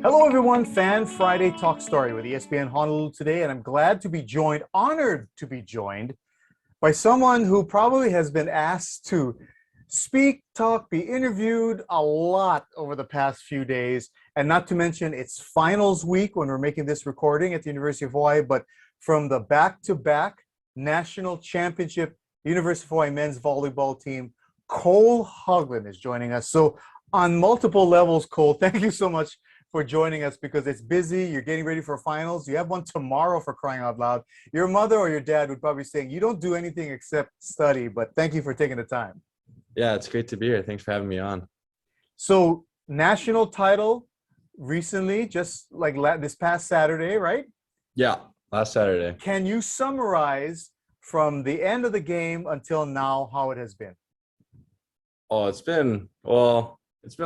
Hello, everyone. Fan Friday Talk Story with ESPN Honolulu today, and I'm glad to be joined, honored to be joined by someone who probably has been asked to speak, talk, be interviewed a lot over the past few days, and not to mention it's finals week when we're making this recording at the University of Hawaii, but from the back-to-back national championship University of Hawaii men's volleyball team, Cole Hogland is joining us. So on multiple levels, Cole, thank you so much for joining us because it's busy. You're getting ready for finals. You have one tomorrow, for crying out loud. Your mother or your dad would probably say, you don't do anything except study, but thank you for taking the time. Yeah, it's great to be here. Thanks for having me on. So national title recently, just like this past Saturday, right? Yeah, last Saturday. Can you summarize from the end of the game until now how it has been? Oh, it's been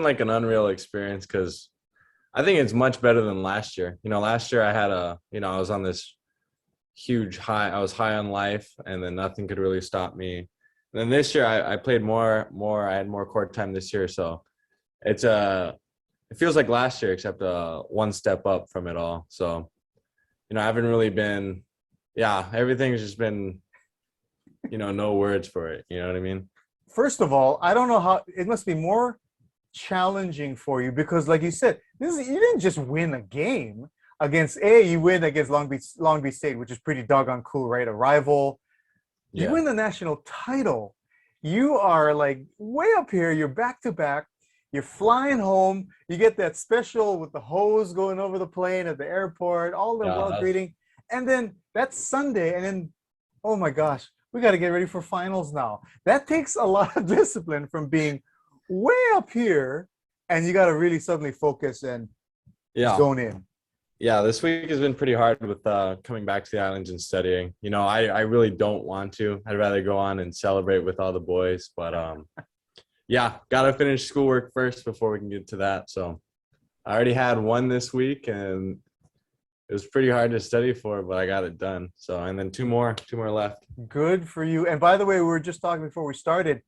like an unreal experience because I think it's much better than last year. Last year I had I was on this huge high. I was high on life, and then nothing could really stop me. And then this year I played more. I had more court time this year, so it feels like last year except one step up from it all. So, I haven't really been. Yeah, everything's just been. No words for it. You know what I mean? First of all, I don't know how it must be more challenging for you because, like you said, you didn't just win a game against you win against Long Beach State, which is pretty doggone cool, right? A rival. You win the national title. You are like way up here. You're back to back. You're flying home. You get that special with the hose going over the plane at the airport, all the well greeting. And then that's Sunday. And then, oh my gosh, we got to get ready for finals now. That takes a lot of discipline from being way up here, and you got to really suddenly focus and zone in. Yeah, this week has been pretty hard with coming back to the islands and studying. I really don't want to. I'd rather go on and celebrate with all the boys. But, got to finish schoolwork first before we can get to that. So I already had one this week, and it was pretty hard to study for, but I got it done. So, and then two more left. Good for you. And by the way, we were just talking before we started,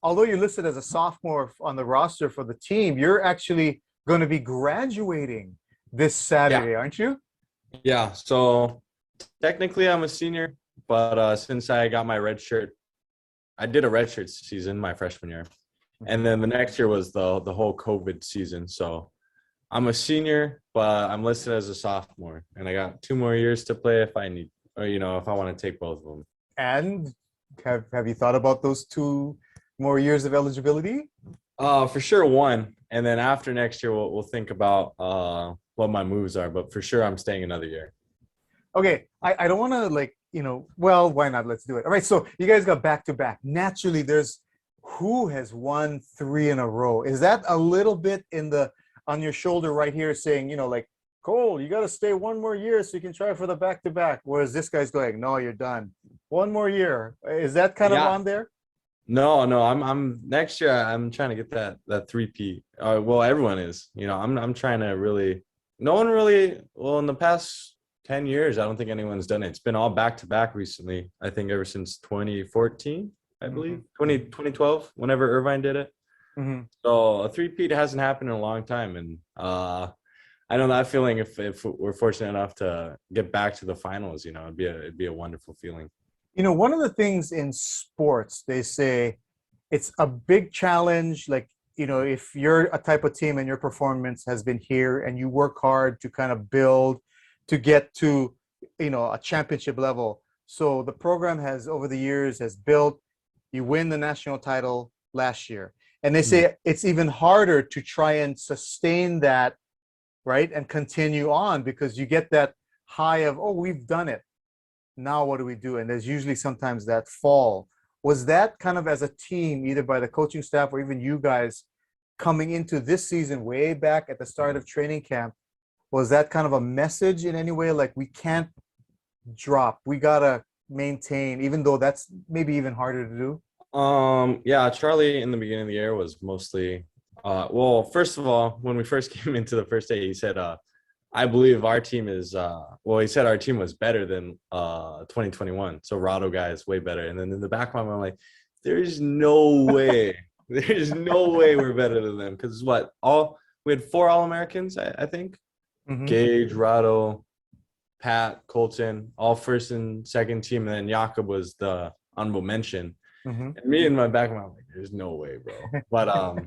although you're listed as a sophomore on the roster for the team, you're actually going to be graduating this Saturday, aren't you? Yeah. So technically I'm a senior, but since I got my red shirt, I did a red shirt season my freshman year. And then the next year was the whole COVID season. So I'm a senior, but I'm listed as a sophomore, and I got 2 more years to play if I need, or, if I want to take both of them. And have you thought about those 2 more years of eligibility? For sure one, and then after next year we'll think about what my moves are, but for sure I'm staying another year. Okay, I don't want to well, why not? Let's do it. All right, so you guys got back to back. Naturally, there's who has won 3 in a row. Is that a little bit on your shoulder right here saying, like, Cole, you got to stay 1 more year so you can try for the back to back, whereas this guy's going, no, you're done. 1 more year. Is that kind of on there? No, I'm next year I'm trying to get that three-peat. Well, everyone is. I'm trying to really. No one really. Well, in the past 10 years, I don't think anyone's done it. It's been all back to back recently. I think ever since 2014, I believe 2012, whenever Irvine did it. Mm-hmm. So a three-peat hasn't happened in a long time, and I know that feeling. If we're fortunate enough to get back to the finals, it'd be a wonderful feeling. One of the things in sports, they say it's a big challenge. Like, if you're a type of team and your performance has been here and you work hard to kind of build to get to, a championship level. So the program has, over the years, has built, you win the national title last year. And they say it's even harder to try and sustain that, right? And continue on because you get that high of, oh, we've done it. Now what do we do? And there's usually sometimes that fall. Was that kind of as a team, either by the coaching staff or even you guys coming into this season way back at the start of training camp, was that kind of a message in any way? Like, we can't drop. We got to maintain, even though that's maybe even harder to do? Charlie in the beginning of the year was mostly, first of all, when we first came into the first day, he said, I believe our team is he said our team was better than 2021. So Rado guy is way better. And then in the back of my mind, I'm like, there's no way. There's no way we're better than them. Because we had 4 All-Americans, I think. Hmm. Gage, Rado, Pat, Colton, all first and second team, and then Jakob was the honorable mention. Hmm. And me in my back of my mind, like, there's no way, bro. But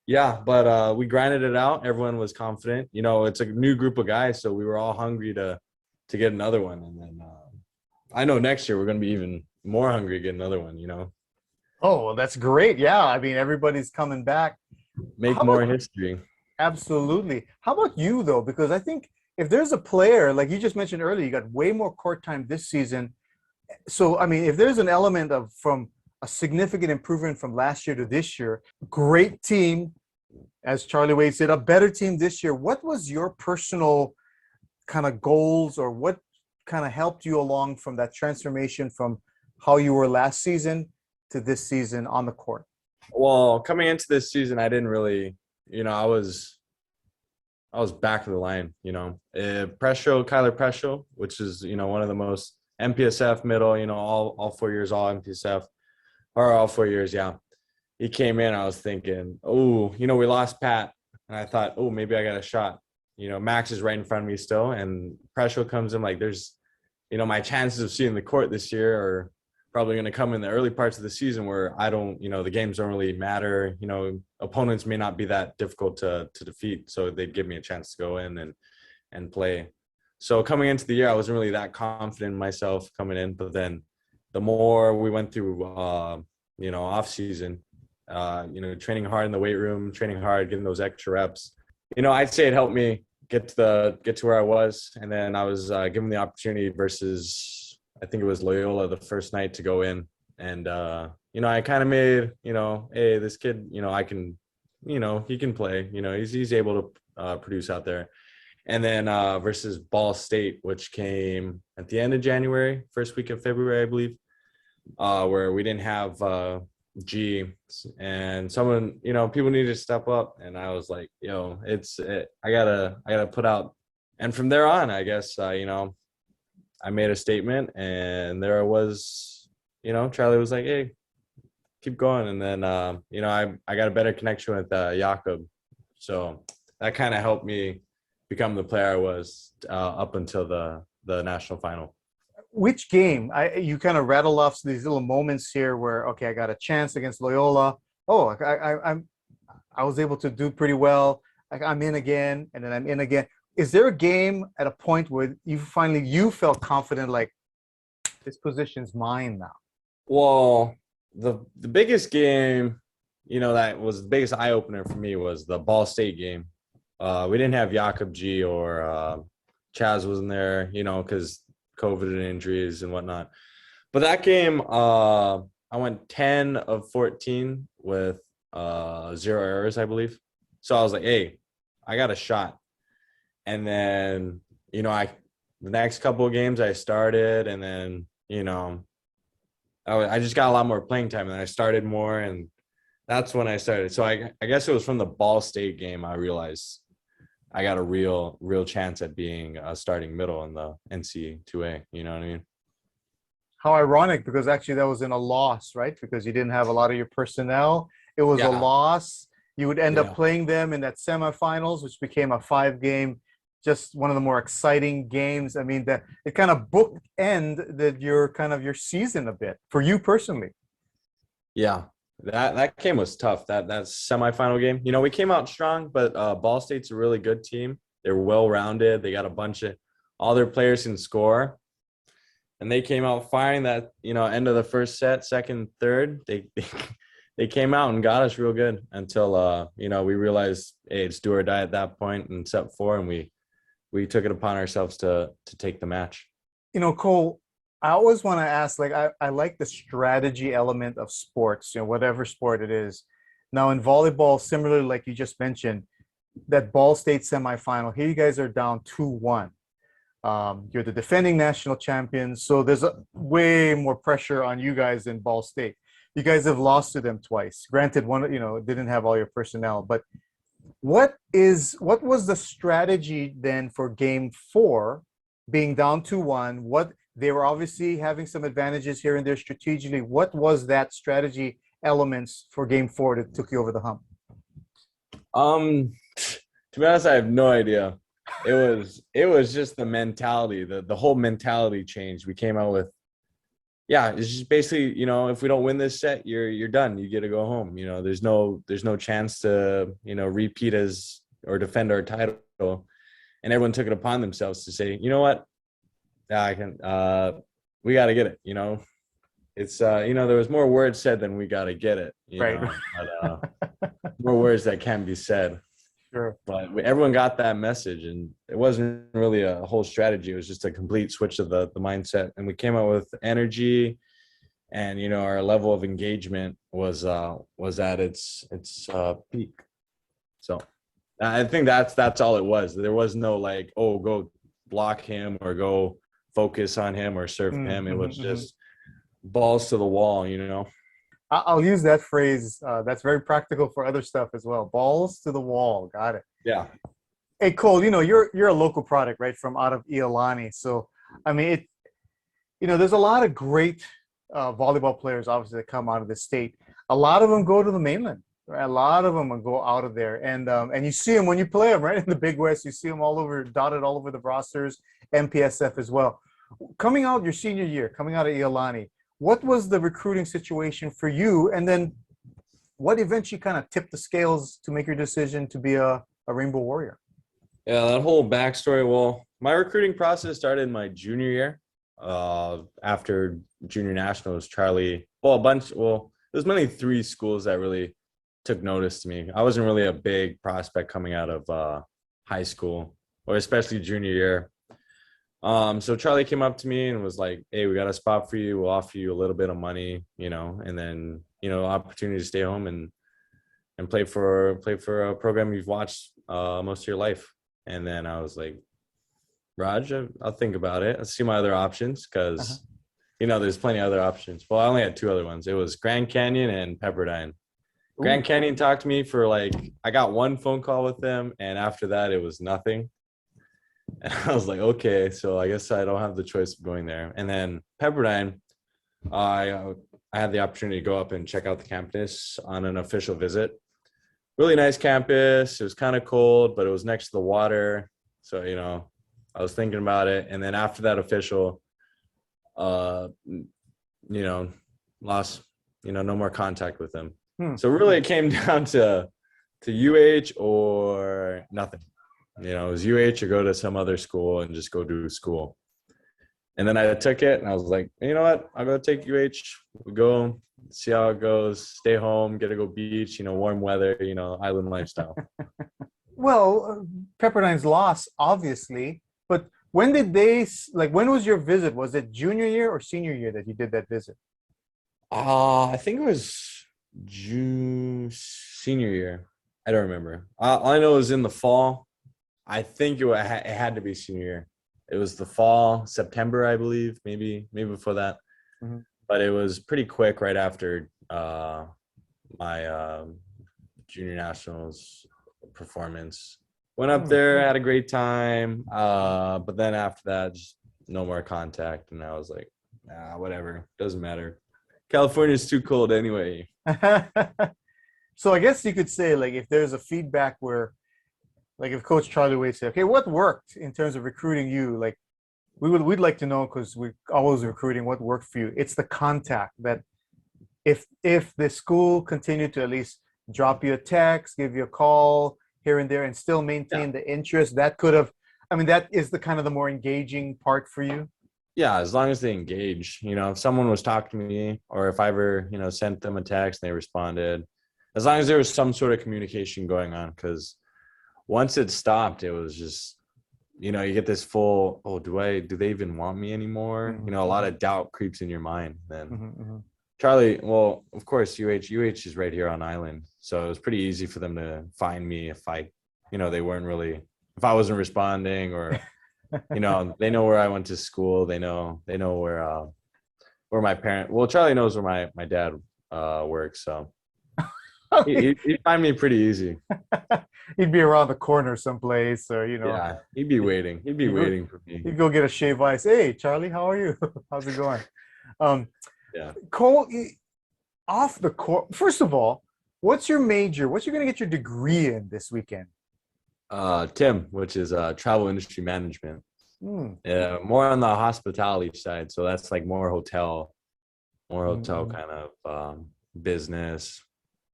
yeah, but we grinded it out. Everyone was confident. You know, it's a new group of guys, so we were all hungry to get another one. And then I know next year we're going to be even more hungry to get another one. You know, Oh, well, that's great. Yeah, I mean, everybody's coming back. make How more about history. absolutely? How about you though? Because I think if there's a player like you just mentioned earlier, you got way more court time this season. So, I mean, if there's an element of from a significant improvement from last year to this year, great team, as Charlie Wade said, a better team this year. What was your personal kind of goals or what kind of helped you along from that transformation from how you were last season to this season on the court? Well, coming into this season, I didn't really, you know, I was back of the line. You know, Kyler Presho, which is one of the most MPSF middle. You know, all 4 years, all MPSF, or all 4 years. Yeah, he came in. I was thinking, oh, we lost Pat, and I thought, oh, maybe I got a shot. Max is right in front of me still, and Presho comes in like there's, my chances of seeing the court this year are probably going to come in the early parts of the season where I don't, the games don't really matter. Opponents may not be that difficult to defeat, so they'd give me a chance to go in and play. So coming into the year, I wasn't really that confident in myself coming in, but then the more we went through, off season, training hard in the weight room, training hard, getting those extra reps, I'd say it helped me get to where I was. And then I was given the opportunity versus, I think it was Loyola the first night to go in. And, I kind of made, hey, this kid, I can, he can play, he's able to produce out there. And then versus Ball State, which came at the end of January, first week of February, I believe, where we didn't have G, and someone, people need to step up. And I was like, I gotta put out. And from there on, I guess, I made a statement, and there I was, Charlie was like, hey, keep going. And then, I got a better connection with Jakob. So that kind of helped me become the player I was up until the national final. Which game? You kind of rattle off these little moments here where okay, I got a chance against Loyola. Oh, I was able to do pretty well. Like I'm in again, and then I'm in again. Is there a game at a point where you felt confident, like this position's mine now? Well, the biggest game, that was the biggest eye opener for me was the Ball State game. We didn't have Jakob G or Chaz wasn't there, because COVID and injuries and whatnot. But that game, I went 10 of 14 with 0 errors, I believe. So I was like, hey, I got a shot. And then, the next couple of games I started, and then, I just got a lot more playing time, and I started more, and that's when I started. So I guess it was from the Ball State game I realized I got a real chance at being a starting middle in the NC2A. You know what I mean? How ironic, because actually that was in a loss, right? Because you didn't have a lot of your personnel. It was a Yeah. loss. You would end up Yeah. playing them in that semifinals, which became a 5-game, just one of the more exciting games. I mean, that it kind of bookend your season a bit for you personally. Yeah. That game was tough. That semifinal game. We came out strong, but Ball State's a really good team. They're well rounded. They got a bunch of all their players can score. And they came out firing that, end of the first set, second, third. They came out and got us real good until we realized, hey, it's do or die at that point in set 4, and we took it upon ourselves to take the match. Cole, I always want to ask, like, I like the strategy element of sports, whatever sport it is. Now, in volleyball, similarly, like you just mentioned, that Ball State semifinal, here you guys are down 2-1. You're the defending national champions, so there's way more pressure on you guys than Ball State. You guys have lost to them twice. Granted, one, didn't have all your personnel, but what was the strategy then for game 4, being down 2-1? What they were obviously having some advantages here and there strategically. What was that strategy elements for game 4 that took you over the hump? To be honest, I have no idea. it was just the mentality, the whole mentality change. We came out with, yeah, it's just basically, if we don't win this set, you're done. You get to go home. There's no chance to, repeat as or defend our title. And everyone took it upon themselves to say, you know what, I can, we got to get it. It's there was more words said than we got to get it. Right. But, more words that can be said. Sure. But everyone got that message, and it wasn't really a whole strategy. It was just a complete switch of the mindset. And we came out with energy, and our level of engagement was at its peak. So I think that's all it was. There was no like, oh, go block him or go focus on him or serve him. It was just balls to the wall. I'll use that phrase. That's very practical for other stuff as well. Balls to the wall. Got it. Yeah. Hey, Cole, you're a local product, right, from out of Iolani. So, I mean, there's a lot of great volleyball players, obviously, that come out of the state. A lot of them go to the mainland. Right? A lot of them go out of there. And you see them when you play them, right, in the Big West. You see them all over, dotted all over the rosters, MPSF as well. Coming out your senior year, coming out of Iolani, what was the recruiting situation for you? And then what eventually kind of tipped the scales to make your decision to be a Rainbow Warrior? Yeah, that whole backstory. Well, my recruiting process started in my junior year. After junior nationals, Charlie, it was mainly 3 schools that really took notice to me. I wasn't really a big prospect coming out of high school, or especially junior year. So Charlie came up to me and was like, hey, we got a spot for you. We'll offer you a little bit of money, and then, opportunity to stay home and play for a program you've watched most of your life. And then I was like, Raj, I'll think about it. I'll see my other options because, there's plenty of other options. Well, I only had 2 other ones. It was Grand Canyon and Pepperdine. Ooh. Grand Canyon talked to me for I got 1 phone call with them. And after that, it was nothing. And I was like, okay, so I guess I don't have the choice of going there. And then Pepperdine, I had the opportunity to go up and check out the campus on an official visit. Really nice campus. It was kind of cold, but it was next to the water. So, I was thinking about it. And then after that official, lost, no more contact with them. So really it came down to UH or nothing. It was UH or go to some other school and just go do school. And then I took it and I was like, you know what? I'll go take UH. We'll go see how it goes, stay home, get to go beach, warm weather, island lifestyle. Well, Pepperdine's lost, obviously. But when when was your visit? Was it junior year or senior year that you did that visit? I think it was senior year. I don't remember. All I know is in the fall. I think it had to be senior year. It was the fall, September, I believe, maybe before that. Mm-hmm. But it was pretty quick right after my junior nationals performance. Went up there, had a great time. But then after that, just no more contact. And I was like, whatever. Doesn't matter. California's too cold anyway. So I guess you could say, if there's a feedback where, if Coach Charlie Wade said, okay, what worked in terms of recruiting you? We'd like to know, because we're always recruiting, what worked for you. It's the contact that if the school continued to at least drop you a text, give you a call here and there and still maintain the interest, that is the kind of the more engaging part for you. Yeah, as long as they engage, if someone was talking to me or if I ever, sent them a text and they responded, as long as there was some sort of communication going on, because once it stopped, it was just, you get this full, do they even want me anymore? Mm-hmm. A lot of doubt creeps in your mind. Then Charlie, well, of course, UH is right here on island. So it was pretty easy for them to find me if they weren't really, if I wasn't responding or, they know where I went to school. They know where my Charlie knows where my dad works. So he'd find me pretty easy. He'd be around the corner someplace, or Yeah, he'd be waiting. He'd be waiting for me. He'd go get a shave ice. Hey, Charlie, how are you? How's it going? Yeah. Cole, off the court. First of all, what's your major? What's you going to get your degree in this weekend? Tim, which is travel industry management. Hmm. More on the hospitality side. So that's like more hotel Mm-mm. kind of business,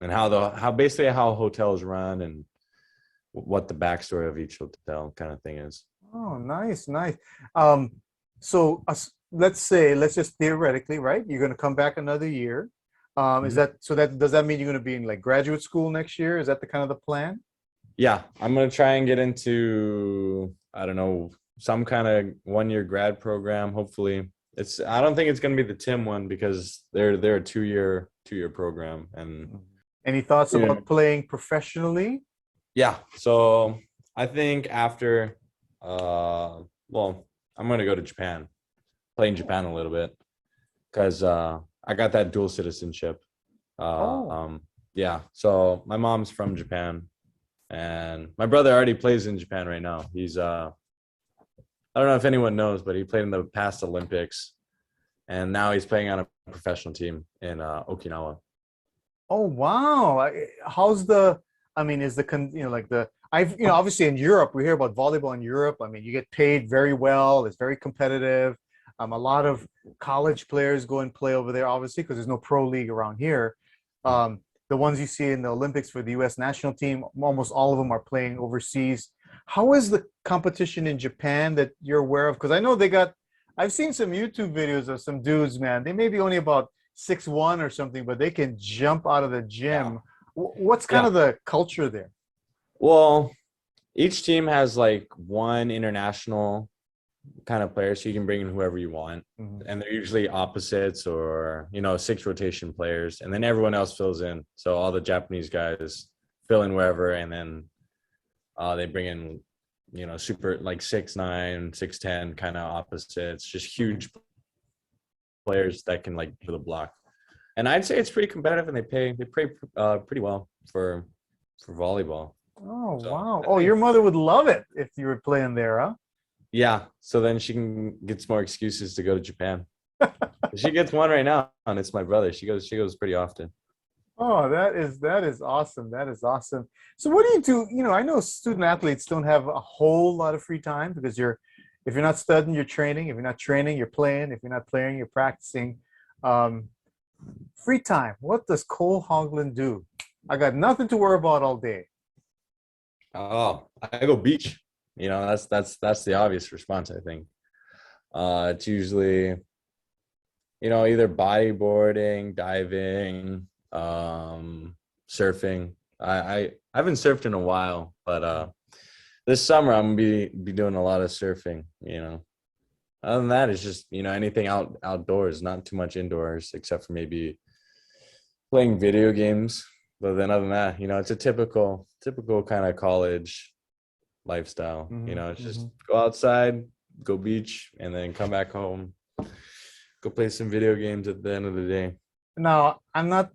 and how basically how hotels run and what the backstory of each hotel kind of thing is. Oh, nice, nice. Um, so let's say, let's just theoretically, right? You're going to come back another year. Is Mhm. that so? That does that mean you're going to be in like graduate school next year? Is that the kind of the plan? Yeah, I'm gonna try and get into, I don't know, some kind of 1 year grad program. Hopefully, I don't think it's gonna be the Tim one because they're a 2 year program, and Mhm. Any thoughts yeah, about playing professionally? yeah. So I think after, well, I'm gonna go to Japan, play in Japan a little bit because I got that dual citizenship. Oh, Yeah. So my mom's from Japan, and my brother already plays in Japan right now. I don't know if anyone knows, but he played in the past Olympics, and now he's playing on a professional team in Okinawa. oh wow. How's the, I mean, is the like the I've obviously in Europe we hear about volleyball in Europe. I mean, you get paid very well. It's very competitive. A lot of college players go and play over there, obviously, because there's no pro league around here. The ones you see in the Olympics for the U.S. national team, almost all of them are playing overseas. How is the competition in Japan that you're aware of? Because I know they got, I've seen some YouTube videos of some dudes, man. They may be only about 6'1" or something, but they can jump out of the Yeah. gym. What's kind Yeah. of the culture there? Well, each team has like one international kind of player, so you can bring in whoever you want. Mhm. And they're usually opposites or, six rotation players. And then everyone else fills in. So all the Japanese guys fill in wherever. And then they bring in, super like 6'9", 6'10" kind of opposites, just huge players that can like for the block. And I'd say it's pretty competitive, and they pay pretty well for volleyball. Oh, So wow. I Oh, your think, mother would love it if you were playing there, huh? yeah. So then she can get some more excuses to go to Japan. She gets one right now, and it's my brother. She goes pretty often. Oh, that is awesome. That is awesome. So what do you do? I know student athletes don't have a whole lot of free time because if you're not studying, you're training. If you're not training, you're playing. If you're not playing, you're practicing. Um, Free time. What does Cole Hogland do? I got nothing to worry about all day. Oh, I go beach. That's the obvious response, I think. It's usually, either bodyboarding, diving, surfing. I haven't surfed in a while, but this summer I'm gonna be doing a lot of surfing. Other than that, it's just anything outdoors, not too much indoors, except for maybe playing video games. But then other than that, it's a typical kind of college lifestyle. Hmm. It's just Hmm. go outside, go beach, and then come back home, go play some video games at the end of the day. Now, I'm not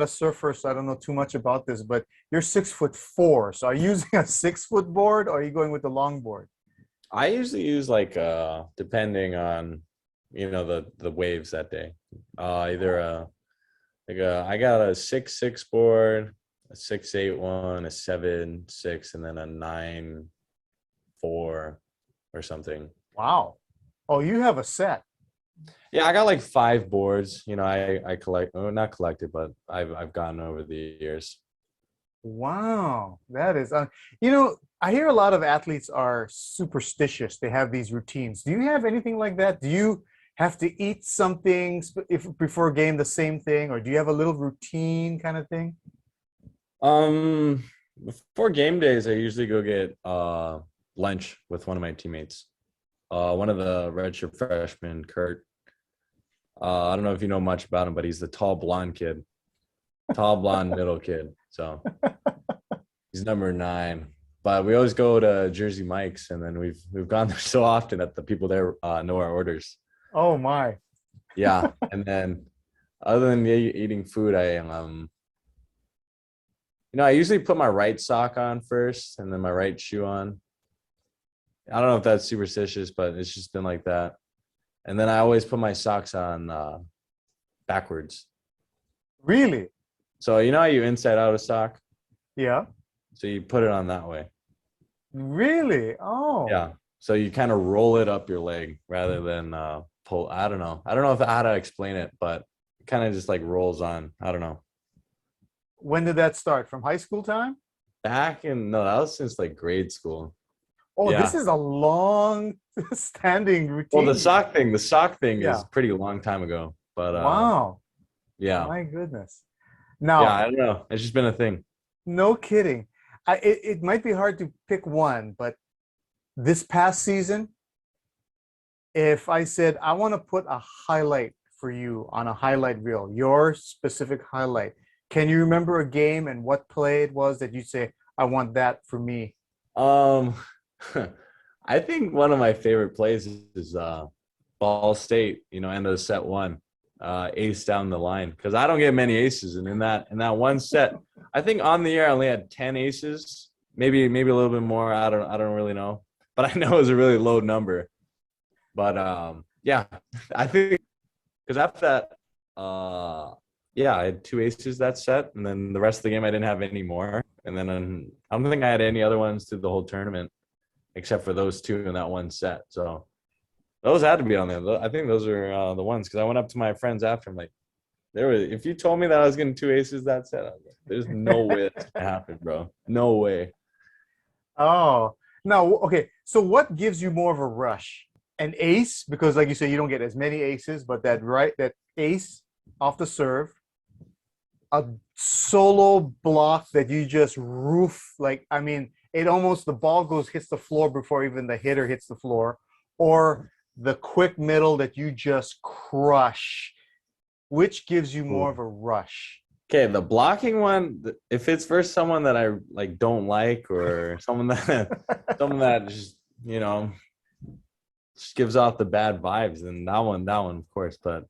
a surfer, so I don't know too much about this, but you're 6'4". So are you using a 6 foot board or are you going with the long board? I usually use like depending on the waves that day. Either I got a 6'6" board, a 6'8" one, a 7'6", and then a 9'4" or something. Wow. Oh, you have a set. Yeah, I got like 5 boards. I collect, not collected, but I've gotten over the years. Wow. That is, I hear a lot of athletes are superstitious. They have these routines. Do you have anything like that? Do you have to eat something if before a game, the same thing, or do you have a little routine kind of thing? Um, Before game days, I usually go get lunch with one of my teammates. One of the redshirt freshmen, Kurt. I don't know if you know much about him, but he's the tall blonde kid, tall blonde middle kid. So he's number 9. But we always go to Jersey Mike's, and then we've gone there so often that the people there know our orders. Oh my. Yeah, and then other than eating food, I usually put my right sock on first, and then my right shoe on. I don't know if that's superstitious, but it's just been like that. And then I always put my socks on backwards. Really? So you know how you inside out a sock? Yeah. So you put it on that way. Really? Oh, Yeah. So you kind of roll it up your leg rather than pull. I don't know. I don't know if how to explain it, but it kind of just like rolls on. I don't know. when did that start? From high school time? Back in no, that was since like grade school. Oh, this Yeah. is a long standing Well, routine. the sock thing is Yeah. pretty long time ago, but Wow. yeah, My goodness. yeah. Now, I don't know. It's just been a thing. no kidding. It might be hard to pick one, but this past season, if I said I want to put a highlight for you on a highlight reel, your specific highlight, can you remember a game and what play it was that you say, I want that for me? Um, I think one of my favorite plays is Ball State. You know, end of set one, ace down the line because I don't get many aces, and in that one set, I think on the year I only had 10 aces, maybe a little bit more. I don't really know, but I know it was a really low number. But yeah, I think because after that, yeah, I had two aces that set, and then the rest of the game I didn't have any more. And then I don't think I had any other ones through the whole tournament except for those two in that one set. So those had to be on there. I think those are the ones because I went up to my friends after. I'm like, there was. If you told me that I was getting two aces that set, I was like, there's no way that's gonna happen, bro. No way. Oh, no. Okay. So what gives you more of a rush? An ace, because like you say, you don't get as many aces, but that ace off the serve, a solo block that you just roof, like I mean, it almost the ball goes hits the floor before even the hitter hits the floor, or the quick middle that you just crush. Which gives you more of a rush? Okay, the blocking one, if it's for someone that I like don't like or someone that someone that just just gives off the bad vibes, then that one, of course. But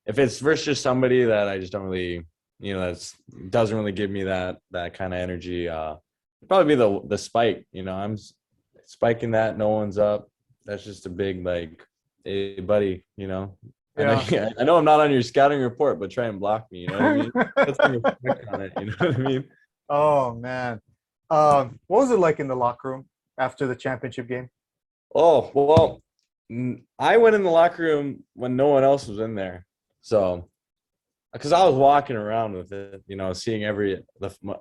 if it's versus just somebody that I just don't really, that's doesn't really give me that kind of energy, probably be the spike. I'm spiking that, no one's up. That's just a big like, hey buddy, I know Yeah. I know I'm not on your scouting report, but try and block me. You know what I mean? That's some respect on it. You know what I mean? Oh man. What was it like in the locker room after the championship game? Oh well, I went in the locker room when no one else was in there, so because I was walking around with it, seeing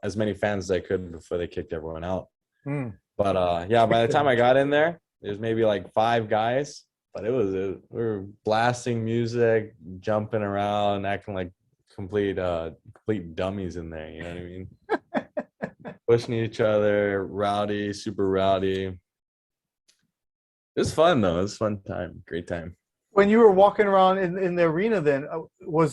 as many fans as I could before they kicked everyone out. Mm. But yeah, by the time I got in there, there's maybe like five guys, but we were blasting music, jumping around, acting like complete dummies in there. You know what I mean? Pushing each other, rowdy, super rowdy. It was fun though. It was a fun time, great time. When you were walking around in the arena, then were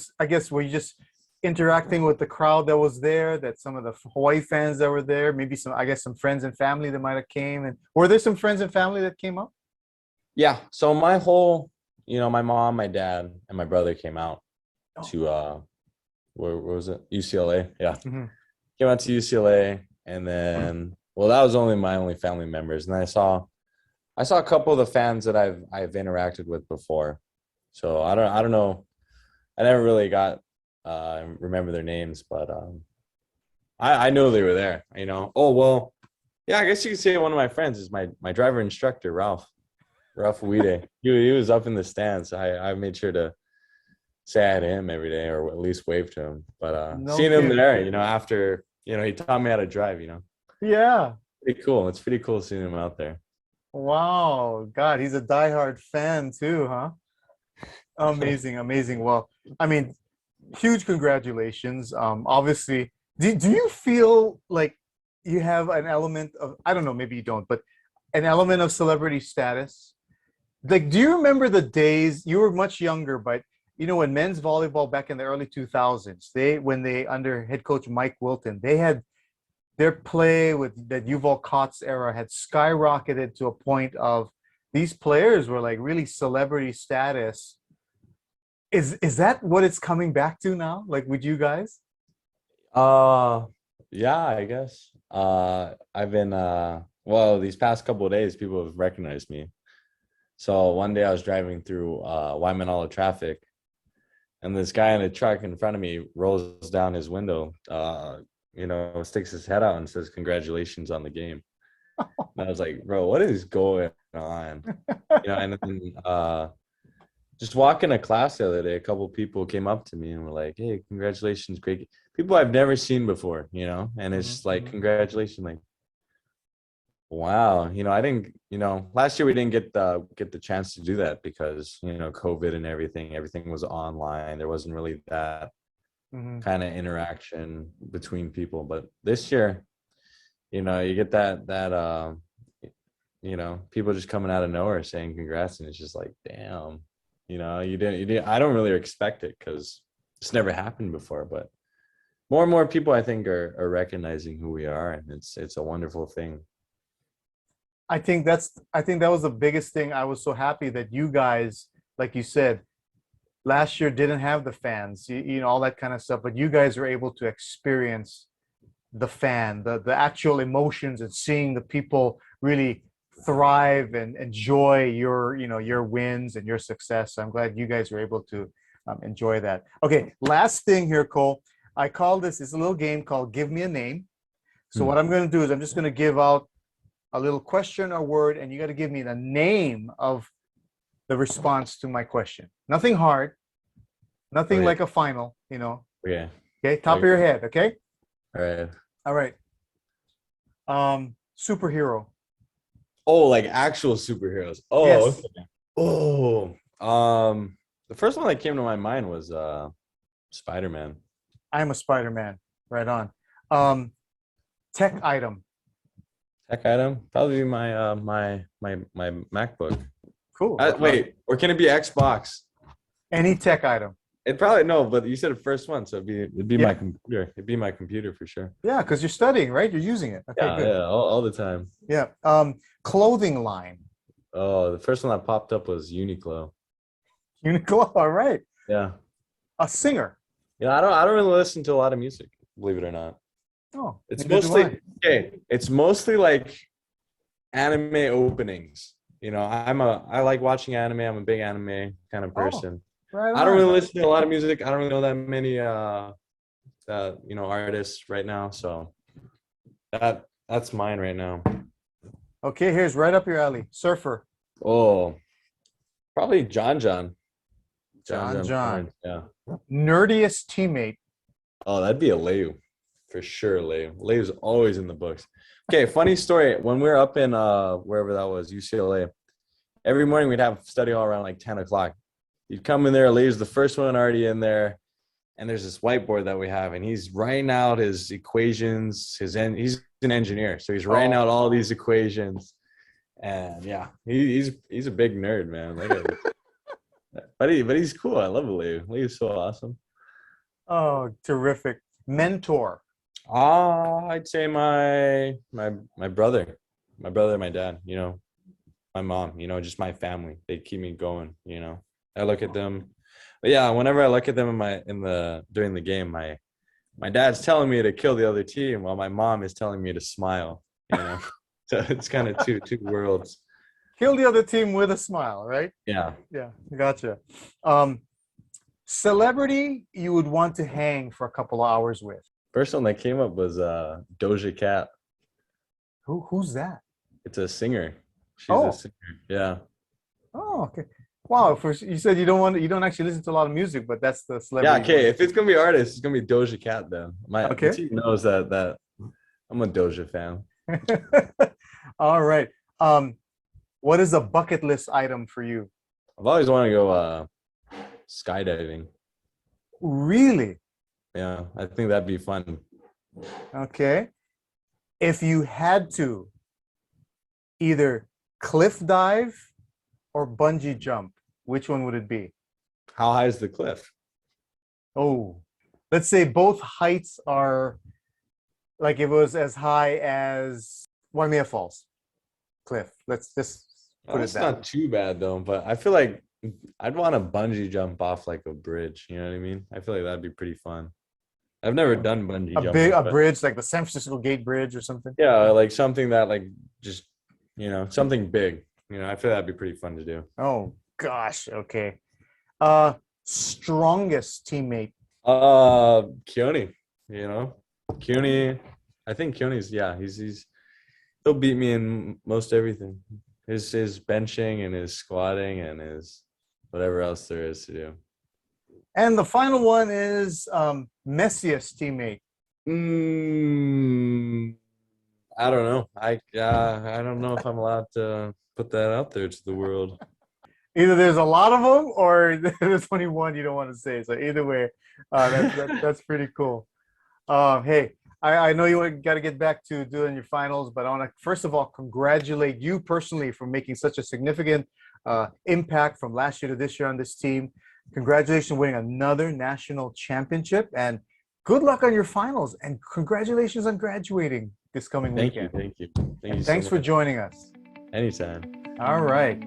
you just interacting with the crowd that was there? That some of the Hawaii fans that were there, maybe some friends and family that might have came. And were there some friends and family that came up? Yeah. So my whole, my mom, my dad, and my brother came out Oh. to where was it? UCLA. Yeah. Mhm. Came out to UCLA, and then that was only my only family members, and I saw a couple of the fans that I've interacted with before. So I don't know. I never really got remember their names, but I know they were there. Oh well, yeah. I guess you could say one of my friends is my driver instructor, Ralph Uide. He was up in the stands. I made sure to say hi to him every day, or at least wave to him. But No seeing him kidding. there, after he taught me how to drive. Yeah. Pretty cool. It's pretty cool seeing him out there. Wow. God, he's a diehard fan too, huh? Amazing, amazing. Well, I mean, huge congratulations. Obviously, do you feel like you have an element of, I don't know, maybe you don't, but an element of celebrity status? Like, do you remember the days you were much younger, but when men's volleyball back in the early 2000s, when they under head coach Mike Wilton, they had their play with that Yuval Kotz era had skyrocketed to a point of these players were like really celebrity status. Is that what it's coming back to now? Like with you guys? Uh, yeah, I guess. I've been well, these past couple of days, people have recognized me. So one day I was driving through Waimanalo traffic, and this guy in a truck in front of me rolls down his window, sticks his head out and says, "Congratulations on the game." And I was like, bro, what is going on? And then just walking to class the other day, a couple people came up to me and were like, hey, congratulations, great. People I've never seen before, and it's just like, congratulations, like, wow. I think, last year we didn't get the chance to do that because, COVID and everything was online. There wasn't really that kind of interaction between people. But this year, you get that people just coming out of nowhere saying congrats, and it's just like, damn, you didn't, I don't really expect it because it's never happened before, but more and more people I think are recognizing who we are, and it's a wonderful thing. I think that was the biggest thing. I was so happy that you guys, like you said, last year didn't have the fans, all that kind of stuff, but you guys were able to experience the the actual emotions, and seeing the people really thrive and enjoy your wins and your success. So I'm glad you guys were able to enjoy that. Okay, last thing here, Cole. I call this, it's a little game called Give Me a Name. So what I'm going to do is I'm just going to give out a little question or word, and you got to give me the name of the response to my question. Nothing hard, nothing like a final, Yeah. Okay, top of your head, okay? All right. Superhero. Oh, like actual superheroes. Oh, yes. Okay. Oh, the first one that came to my mind was Spider-Man. I'm a Spider-Man. Right on. Tech item. Tech item, probably my my MacBook. Cool. Wait, or can it be Xbox? Any tech item. It probably no, but you said the first one, so it'd be my computer. It'd be my computer for sure. Yeah, because you're studying, right? You're using it. Okay, good. Yeah, all the time. Yeah. Clothing line. Oh, the first one that popped up was Uniqlo. Uniqlo. All right. Yeah. A singer. Yeah, I don't really listen to a lot of music, believe it or not. Oh, it's mostly It's mostly like anime openings. I like watching anime. I'm a big anime kind of person. Right. I don't really listen to a lot of music. I don't really know that many artists right now. So that's mine right now. Okay, here's right up your alley. Surfer. Oh, probably John. John. Yeah. Nerdiest teammate. Oh, that'd be a Leu. For sure, Leu. Leu's always in the books. Okay, funny story. When we were up in wherever that was, UCLA, every morning we'd have study hall around like 10 o'clock. You'd come in there, Leu's the first one already in there, and there's this whiteboard that we have, and he's writing out his equations. He's an engineer, so he's writing out all these equations. And yeah, he's a big nerd, man. But he's cool. I love Leu. Leu's so awesome. Oh, terrific. Mentor. I'd say my brother, my dad, my mom, just my family. They keep me going, I look at them. But yeah, whenever I look at them during the game, my dad's telling me to kill the other team while my mom is telling me to smile, So it's kind of two worlds. Kill the other team with a smile, right? Yeah. Yeah, gotcha. Celebrity you would want to hang for a couple of hours with. First one that came up was Doja Cat. Who's that? It's a singer. She's a singer. Yeah. Oh, okay. Wow. You said you don't actually listen to a lot of music, but that's the celebrity. Yeah. Okay. If it's gonna be artists, it's gonna be Doja Cat. Then my team knows that I'm a Doja fan. All right. What is a bucket list item for you? I've always wanted to go skydiving. Really? Yeah, I think that'd be fun. Okay. If you had to either cliff dive or bungee jump, which one would it be? How high is the cliff? Oh, let's say both heights are like it was as high as Waimea Falls cliff. Let's just put it down. It's not too bad though, but I feel like I'd want to bungee jump off like a bridge. You know what I mean? I feel like that'd be pretty fun. I've never done bungee jumping. A bridge like the San Francisco Gate Bridge or something? Yeah, like something that like just, something big. I feel that'd be pretty fun to do. Oh gosh, okay. Strongest teammate. Keone, Keone. I think Keone's, yeah, He'll beat me in most everything. His benching and his squatting and his whatever else there is to do. And the final one is messiest teammate. Mm, I don't know. I don't know if I'm allowed to put that out there to the world. Either there's a lot of them or there's only one you don't want to say. So either way, that's pretty cool. Hey, I know you got to get back to doing your finals, but I want to first of all congratulate you personally for making such a significant impact from last year to this year on this team. Congratulations winning another national championship, and good luck on your finals. And congratulations on graduating this coming Thank you, weekend. thank you, thank And you so thanks for much. joining us. Anytime. All right.